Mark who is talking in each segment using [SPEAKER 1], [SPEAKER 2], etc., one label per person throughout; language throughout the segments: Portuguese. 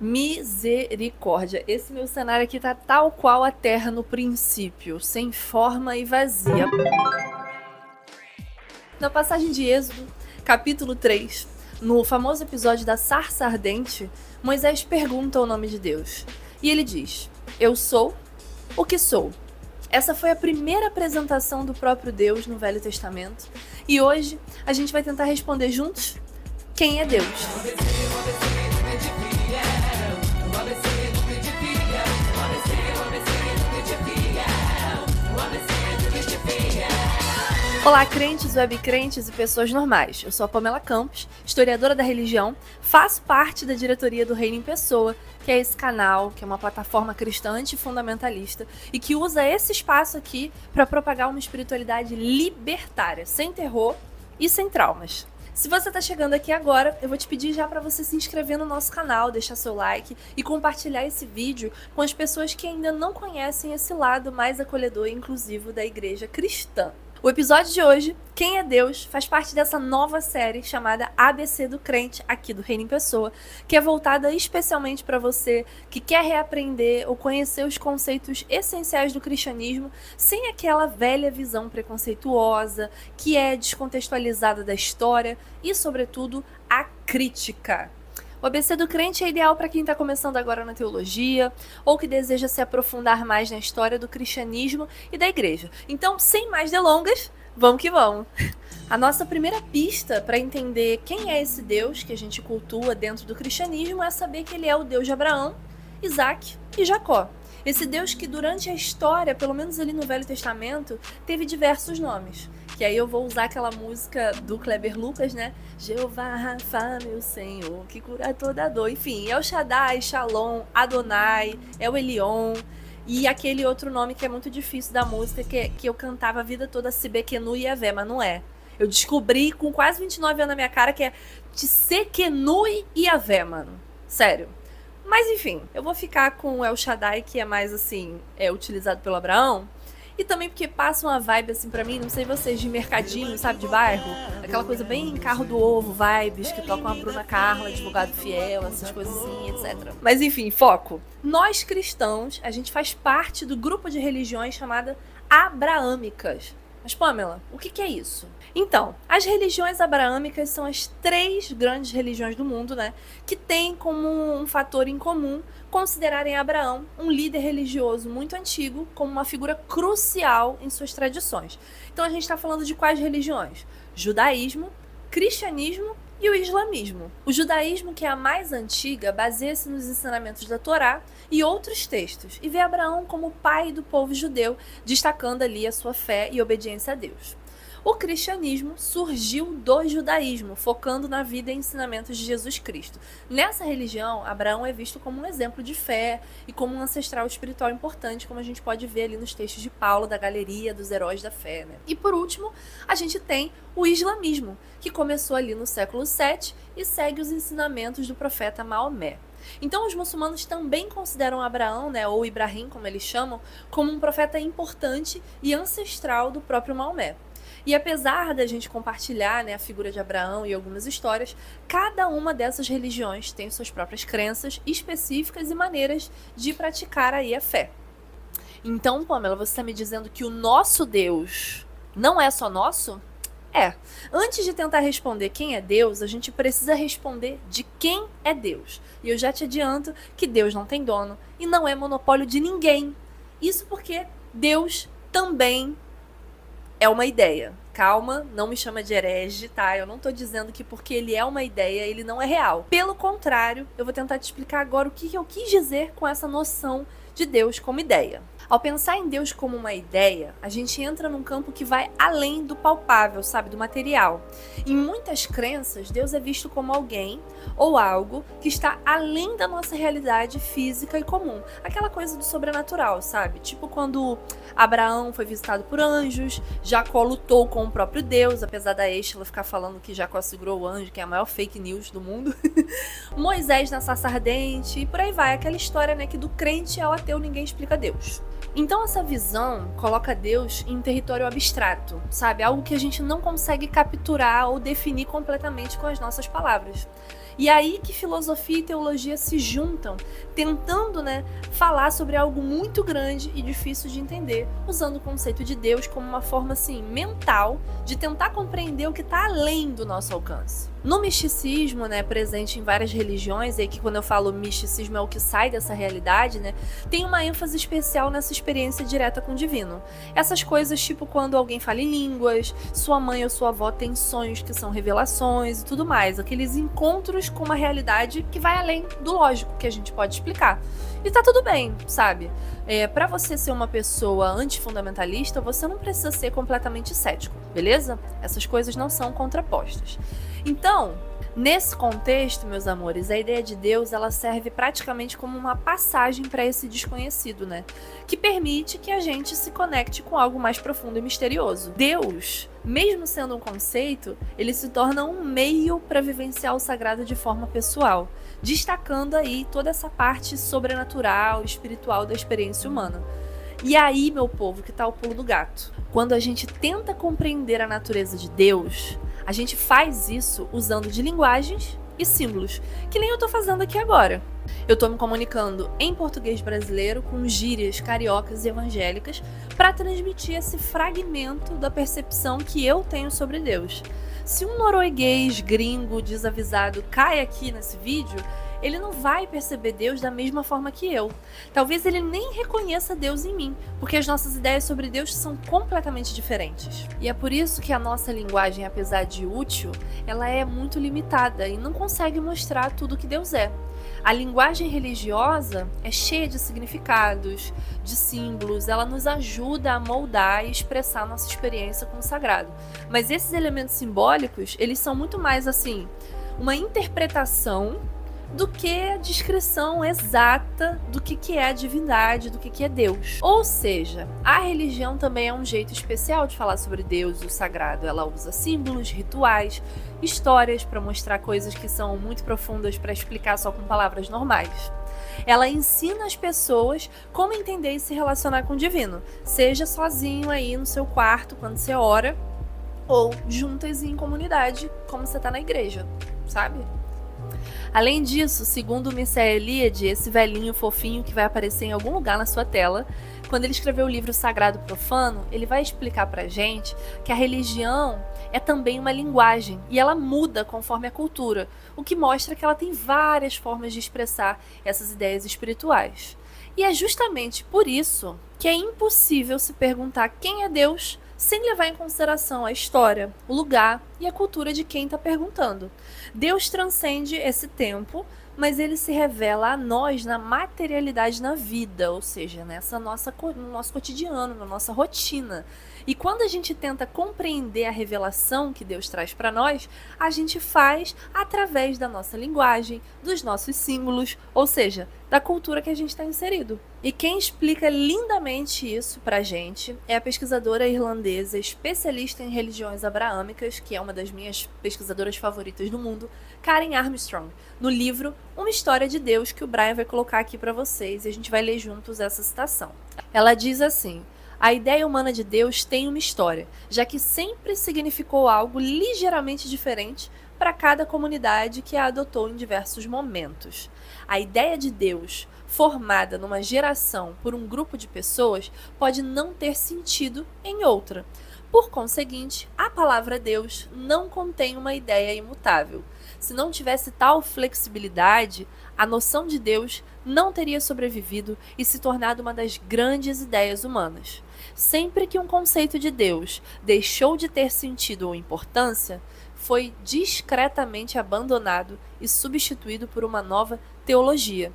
[SPEAKER 1] Misericórdia. Esse meu cenário aqui tá tal qual a terra no princípio, sem forma e vazia. Na passagem de Êxodo, capítulo 3, no famoso episódio da sarça ardente, Moisés pergunta o nome de Deus. E ele diz: Eu sou o que sou. Essa foi a primeira apresentação do próprio Deus no Velho Testamento. E hoje a gente vai tentar responder juntos quem é Deus. Olá, crentes, webcrentes e pessoas normais. Eu sou a Pamela Campos, historiadora da religião, faço parte da diretoria do Reino em Pessoa, que é esse canal, que é uma plataforma cristã antifundamentalista e que usa esse espaço aqui para propagar uma espiritualidade libertária, sem terror e sem traumas. Se você está chegando aqui agora, eu vou te pedir já para você se inscrever no nosso canal, deixar seu like e compartilhar esse vídeo com as pessoas que ainda não conhecem esse lado mais acolhedor e inclusivo da igreja cristã. O episódio de hoje, Quem é Deus, faz parte dessa nova série chamada ABC do Crente, aqui do Reino em Pessoa, que é voltada especialmente para você que quer reaprender ou conhecer os conceitos essenciais do cristianismo sem aquela velha visão preconceituosa, que é descontextualizada da história e, sobretudo, a crítica. O ABC do Crente é ideal para quem está começando agora na teologia ou que deseja se aprofundar mais na história do cristianismo e da igreja. Então, sem mais delongas, vamos que vamos! A nossa primeira pista para entender quem é esse Deus que a gente cultua dentro do cristianismo é saber que ele é o Deus de Abraão, Isaac e Jacó. Esse Deus que durante a história, pelo menos ali no Velho Testamento, teve diversos nomes. Que aí eu vou usar aquela música do Kleber Lucas, né? Jeová Rafa, meu Senhor, que cura toda dor. Enfim, El Shaddai, Shalom, Adonai, El Elyon. E aquele outro nome que é muito difícil da música, que eu cantava a vida toda, Tsidkenu e Yavé, mas não é. Eu descobri com quase 29 anos na minha cara que é Tsidkenu e Yavé, mano. Sério. Mas enfim, eu vou ficar com o El Shaddai, que é mais assim, utilizado pelo Abraão. E também porque passa uma vibe assim pra mim, não sei vocês, de mercadinho, sabe, de bairro. Aquela coisa bem carro do ovo, vibes, que tocam a Bruna Carla, advogado fiel, essas coisas assim, etc. Mas enfim, foco. Nós cristãos, a gente faz parte do grupo de religiões chamada abraâmicas. Mas, Pamela, o que é isso? Então, as religiões abraâmicas são as 3 grandes religiões do mundo, né? Que têm como um fator em comum considerarem Abraão um líder religioso muito antigo como uma figura crucial em suas tradições. Então a gente está falando de quais religiões? Judaísmo, cristianismo e o islamismo. O judaísmo, que é a mais antiga, baseia-se nos ensinamentos da Torá e outros textos, e vê Abraão como pai do povo judeu, destacando ali a sua fé e obediência a Deus. O cristianismo surgiu do judaísmo, focando na vida e ensinamentos de Jesus Cristo. Nessa religião, Abraão é visto como um exemplo de fé e como um ancestral espiritual importante, como a gente pode ver ali nos textos de Paulo, da galeria dos heróis da fé, né? E por último, a gente tem o islamismo, que começou ali no século VII e segue os ensinamentos do profeta Maomé. Então os muçulmanos também consideram Abraão, né, ou Ibrahim, como eles chamam, como um profeta importante e ancestral do próprio Maomé. E apesar da gente compartilhar, né, a figura de Abraão e algumas histórias, cada uma dessas religiões tem suas próprias crenças específicas e maneiras de praticar aí a fé. Então, Pamela, você está me dizendo que o nosso Deus não é só nosso? Antes de tentar responder quem é Deus, a gente precisa responder de quem é Deus. E eu já te adianto que Deus não tem dono e não é monopólio de ninguém. Isso porque Deus também é uma ideia. Calma, não me chama de herege, tá? Eu não tô dizendo que porque ele é uma ideia, ele não é real. Pelo contrário, eu vou tentar te explicar agora o que eu quis dizer com essa noção de Deus como ideia. Ao pensar em Deus como uma ideia, a gente entra num campo que vai além do palpável, sabe, do material. Em muitas crenças, Deus é visto como alguém ou algo que está além da nossa realidade física e comum. Aquela coisa do sobrenatural, sabe? Tipo quando Abraão foi visitado por anjos, Jacó lutou com o próprio Deus, apesar da Êxtila ficar falando que Jacó segurou o anjo, que é a maior fake news do mundo. Moisés na sarça ardente, e por aí vai. Aquela história, né, que do crente ao ateu ninguém explica Deus. Então essa visão coloca Deus em território abstrato, sabe? Algo que a gente não consegue capturar ou definir completamente com as nossas palavras. E aí que filosofia e teologia se juntam, tentando, falar sobre algo muito grande e difícil de entender, usando o conceito de Deus como uma forma assim mental de tentar compreender o que está além do nosso alcance. No misticismo, presente em várias religiões, e que quando eu falo misticismo é o que sai dessa realidade, tem uma ênfase especial nessa experiência direta com o divino. Essas coisas tipo quando alguém fala em línguas, sua mãe ou sua avó tem sonhos que são revelações e tudo mais, aqueles encontros com uma realidade que vai além do lógico que a gente pode explicar. E tá tudo bem, sabe? Pra você ser uma pessoa antifundamentalista, você não precisa ser completamente cético, beleza? Essas coisas não são contrapostas. Então, nesse contexto, meus amores, a ideia de Deus ela serve praticamente como uma passagem para esse desconhecido, que permite que a gente se conecte com algo mais profundo e misterioso. Deus, mesmo sendo um conceito, ele se torna um meio para vivenciar o sagrado de forma pessoal, destacando aí toda essa parte sobrenatural, espiritual da experiência humana. E aí, meu povo, que tá o pulo do gato. Quando a gente tenta compreender a natureza de Deus, a gente faz isso usando de linguagens e símbolos, que nem eu tô fazendo aqui agora. Eu tô me comunicando em português brasileiro com gírias cariocas e evangélicas para transmitir esse fragmento da percepção que eu tenho sobre Deus. Se um norueguês gringo desavisado cai aqui nesse vídeo, ele não vai perceber Deus da mesma forma que eu. Talvez ele nem reconheça Deus em mim, porque as nossas ideias sobre Deus são completamente diferentes. E é por isso que a nossa linguagem, apesar de útil, ela é muito limitada e não consegue mostrar tudo que Deus é. A linguagem religiosa é cheia de significados, de símbolos, ela nos ajuda a moldar e expressar a nossa experiência com o sagrado. Mas esses elementos simbólicos, eles são muito mais assim, uma interpretação do que a descrição exata do que é a divindade, do que é Deus. Ou seja, a religião também é um jeito especial de falar sobre Deus e o sagrado. Ela usa símbolos, rituais, histórias para mostrar coisas que são muito profundas para explicar só com palavras normais. Ela ensina as pessoas como entender e se relacionar com o divino, seja sozinho aí no seu quarto quando você ora, ou juntas em comunidade, como você está na igreja, sabe? Além disso, segundo Mircea Eliade, esse velhinho fofinho que vai aparecer em algum lugar na sua tela, quando ele escreveu o livro Sagrado Profano, ele vai explicar pra gente que a religião é também uma linguagem e ela muda conforme a cultura, o que mostra que ela tem várias formas de expressar essas ideias espirituais. E é justamente por isso que é impossível se perguntar quem é Deus sem levar em consideração a história, o lugar e a cultura de quem está perguntando. Deus transcende esse tempo, mas ele se revela a nós na materialidade na vida, ou seja, no nosso cotidiano, na nossa rotina. E quando a gente tenta compreender a revelação que Deus traz para nós, a gente faz através da nossa linguagem, dos nossos símbolos, ou seja, da cultura que a gente está inserido. E quem explica lindamente isso pra gente é a pesquisadora irlandesa, especialista em religiões abraâmicas, que é uma das minhas pesquisadoras favoritas do mundo, Karen Armstrong, no livro Uma História de Deus, que o Brian vai colocar aqui para vocês e a gente vai ler juntos essa citação. Ela diz assim: a ideia humana de Deus tem uma história, já que sempre significou algo ligeiramente diferente para cada comunidade que a adotou em diversos momentos. A ideia de Deus, formada numa geração por um grupo de pessoas, pode não ter sentido em outra. Por conseguinte, a palavra Deus não contém uma ideia imutável. Se não tivesse tal flexibilidade, a noção de Deus não teria sobrevivido e se tornado uma das grandes ideias humanas. Sempre que um conceito de Deus deixou de ter sentido ou importância, foi discretamente abandonado e substituído por uma nova teologia.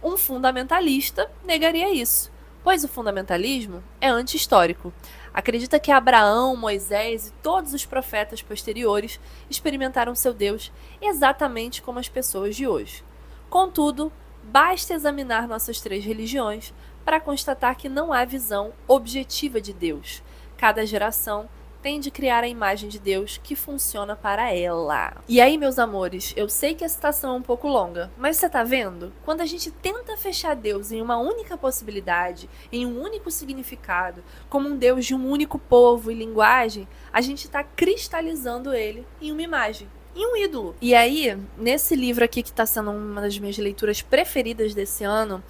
[SPEAKER 1] Um fundamentalista negaria isso, pois o fundamentalismo é anti-histórico. Acredita que Abraão, Moisés e todos os profetas posteriores experimentaram seu Deus exatamente como as pessoas de hoje. Contudo, basta examinar nossas três religiões para constatar que não há visão objetiva de Deus. Cada geração tem de criar a imagem de Deus que funciona para ela. E aí, meus amores, eu sei que a citação é um pouco longa, mas você tá vendo? Quando a gente tenta fechar Deus em uma única possibilidade, em um único significado, como um Deus de um único povo e linguagem, a gente está cristalizando ele em uma imagem. em um ídolo. E aí, nesse livro aqui que está sendo uma das minhas leituras preferidas desse ano,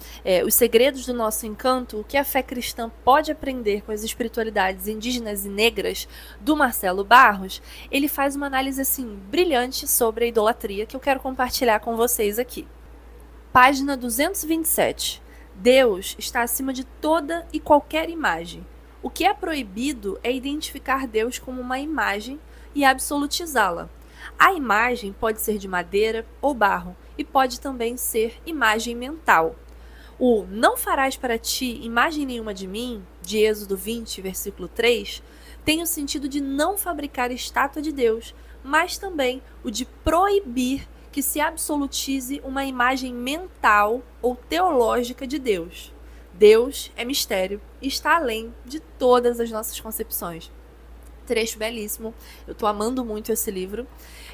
[SPEAKER 1] Os Segredos do Nosso Encanto, o que a fé cristã pode aprender com as espiritualidades indígenas e negras, do Marcelo Barros, ele faz uma análise assim brilhante sobre a idolatria que eu quero compartilhar com vocês aqui. Página 227. Deus está acima de toda e qualquer imagem. O que é proibido é identificar Deus como uma imagem e absolutizá-la. A imagem pode ser de madeira ou barro e pode também ser imagem mental. O não farás para ti imagem nenhuma de mim, de Êxodo 20, versículo 3, tem o sentido de não fabricar estátua de Deus, mas também o de proibir que se absolutize uma imagem mental ou teológica de Deus. Deus é mistério e está além de todas as nossas concepções. Trecho belíssimo, eu tô amando muito esse livro.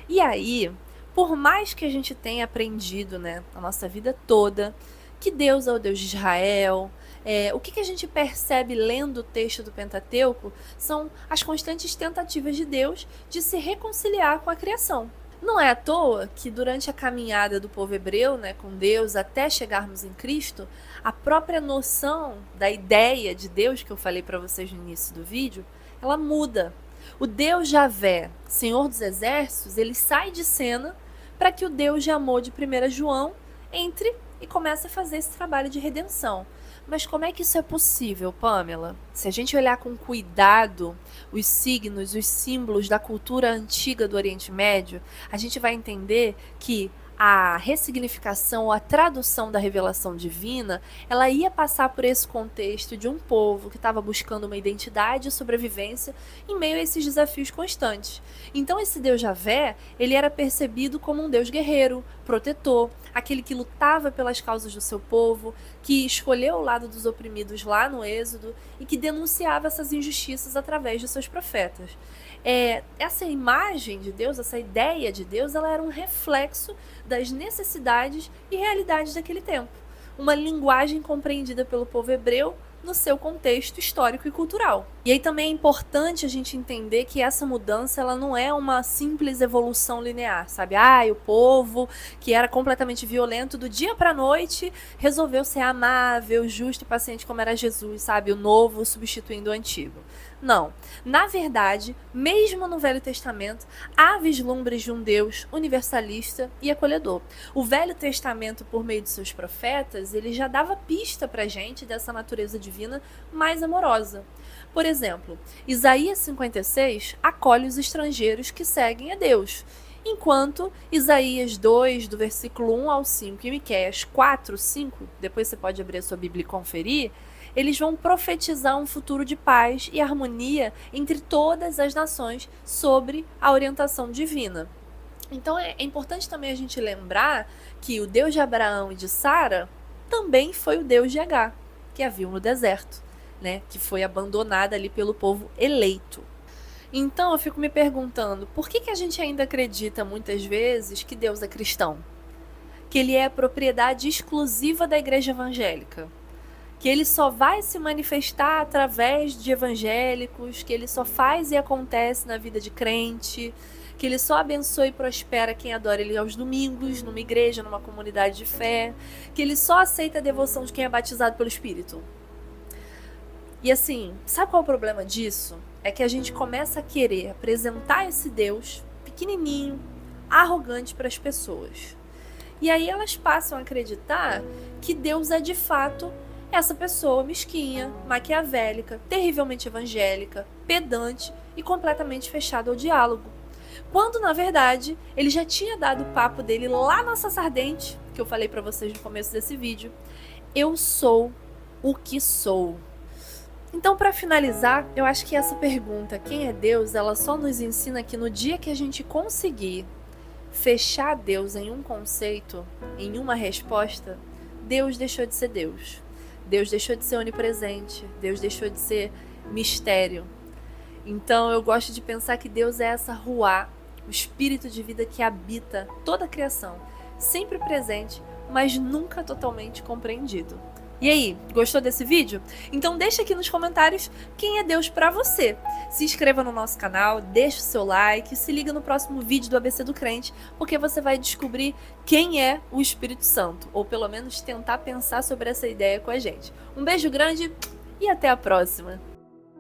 [SPEAKER 1] E aí, por mais que a gente tenha aprendido, a nossa vida toda, que Deus é o Deus de Israel, o que a gente percebe lendo o texto do Pentateuco são as constantes tentativas de Deus de se reconciliar com a criação. Não é à toa que durante a caminhada do povo hebreu, com Deus, até chegarmos em Cristo, a própria noção da ideia de Deus que eu falei para vocês no início do vídeo, ela muda. O Deus Javé, Senhor dos Exércitos, ele sai de cena para que o Deus de amor de 1 João entre e comece a fazer esse trabalho de redenção. Mas como é que isso é possível, Pamela? Se a gente olhar com cuidado os signos, os símbolos da cultura antiga do Oriente Médio, a gente vai entender que a ressignificação ou a tradução da revelação divina, ela ia passar por esse contexto de um povo que estava buscando uma identidade e sobrevivência em meio a esses desafios constantes. Então esse Deus Javé, ele era percebido como um Deus guerreiro, protetor, aquele que lutava pelas causas do seu povo, que escolheu o lado dos oprimidos lá no Êxodo e que denunciava essas injustiças através de seus profetas. Essa imagem de Deus, essa ideia de Deus, ela era um reflexo das necessidades e realidades daquele tempo. Uma linguagem compreendida pelo povo hebreu no seu contexto histórico e cultural. E aí também é importante a gente entender que essa mudança ela não é uma simples evolução linear, sabe? O povo que era completamente violento do dia para a noite resolveu ser amável, justo e paciente como era Jesus, sabe? O novo substituindo o antigo. Não. Na verdade, mesmo no Velho Testamento, há vislumbres de um Deus universalista e acolhedor. O Velho Testamento, por meio de seus profetas, ele já dava pista pra gente dessa natureza divina mais amorosa. Por exemplo, Isaías 56 acolhe os estrangeiros que seguem a Deus, enquanto Isaías 2, do versículo 1 ao 5 e Miqueias 4, 5, depois você pode abrir a sua Bíblia e conferir, eles vão profetizar um futuro de paz e harmonia entre todas as nações sobre a orientação divina. Então é importante também a gente lembrar que o Deus de Abraão e de Sara também foi o Deus de Agar, que a viu no deserto, que foi abandonada ali pelo povo eleito. Então eu fico me perguntando, por que a gente ainda acredita muitas vezes que Deus é cristão? Que ele é a propriedade exclusiva da igreja evangélica? Que ele só vai se manifestar através de evangélicos, que ele só faz e acontece na vida de crente, que ele só abençoa e prospera quem adora ele aos domingos, numa igreja, numa comunidade de fé, que ele só aceita a devoção de quem é batizado pelo Espírito. E assim, sabe qual é o problema disso? É que a gente começa a querer apresentar esse Deus pequenininho, arrogante para as pessoas. E aí elas passam a acreditar que Deus é de fato essa pessoa mesquinha, maquiavélica, terrivelmente evangélica, pedante e completamente fechada ao diálogo. Quando, na verdade, ele já tinha dado o papo dele lá na Sarça Ardente, que eu falei para vocês no começo desse vídeo. Eu sou o que sou. Então, para finalizar, eu acho que essa pergunta, quem é Deus, ela só nos ensina que no dia que a gente conseguir fechar Deus em um conceito, em uma resposta, Deus deixou de ser Deus. Deus deixou de ser onipresente, Deus deixou de ser mistério. Então eu gosto de pensar que Deus é essa ruá, o espírito de vida que habita toda a criação, sempre presente, mas nunca totalmente compreendido. E aí, gostou desse vídeo? Então deixa aqui nos comentários quem é Deus pra você. Se inscreva no nosso canal, deixa o seu like, se liga no próximo vídeo do ABC do Crente, porque você vai descobrir quem é o Espírito Santo, ou pelo menos tentar pensar sobre essa ideia com a gente. Um beijo grande e até a próxima!